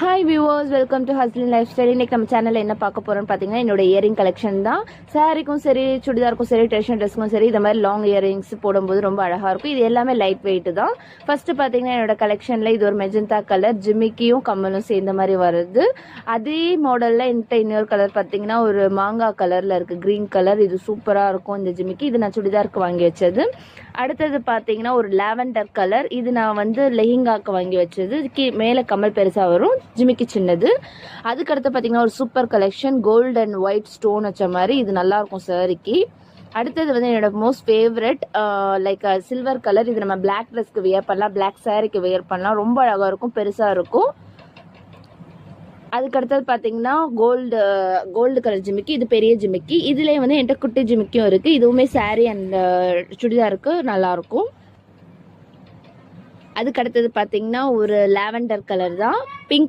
Hi viewers, welcome to Hazlin lifestyle. இன்னைக்கு நம்ம சேனல்ல என்ன பார்க்க போறோம்னு பார்த்தீங்கன்னா, என்னோட இயரிங் கலெக்ஷன் தான். சாரிக்கும் சரி, சுடிதாருக்கும் சரி, ட்ரெடிஷனல் ட்ரெஸ்க்கும் சரி, இந்த மாதிரி லாங் இயரிங்ஸ் போடும்போது ரொம்ப அழகா இருக்கும். இது எல்லாமே லைட் வெயிட் தான். ஃபர்ஸ்ட் பார்த்தீங்கன்னா, என்னோட கலெக்ஷன்ல இது ஒரு மெஜந்தா கலர், ஜிமிக்கியும் கம்மலும் சேர்ந்த மாதிரி வருது. அதே மாடல்ல என்கிட்ட இன்னொரு கலர் பார்த்தீங்கன்னா, ஒரு மாங்காய் கலர்ல இருக்கு, கிரீன் கலர். இது சூப்பரா இருக்கும் இந்த ஜிமிக்கி. இது நான் சுடிதாருக்கு வாங்கி வச்சது. அடுத்தது பார்த்தீங்கன்னா, ஒரு லாவெண்டர் கலர். இது நான் வந்து லெஹிங்காக்கு வாங்கி வச்சது. மேலே கமல் பெருசா வரும், ஜிமிக்கி சின்னது. அதுக்கடுத்து பார்த்தீங்கன்னா, ஒரு super collection, gold and white stone வச்ச மாதிரி. இது நல்லா இருக்கும் சாரிக்கு. அடுத்தது வந்து என்னோட most favourite like silver colour. இது நம்ம பிளாக் ட்ரெஸ்க்கு வியர் பண்ணலாம், பிளாக் சாரிக்கு வியர் பண்ணலாம். ரொம்ப அழகா இருக்கும், பெருசா இருக்கும். அதுக்கடுத்தது பார்த்தீங்கன்னா, கோல்டு கலர் ஜிமிக்கி. இது பெரிய ஜிமிக்கி. இதுலேயே வந்து என்கிட்ட குட்டி ஜிமிக்கியும் இருக்குது. இதுவுமே சாரீ அண்ட் சுடிதாருக்கு நல்லாயிருக்கும். அதுக்கடுத்தது பார்த்தீங்கன்னா, ஒரு லாவெண்டர் கலர் தான். பிங்க்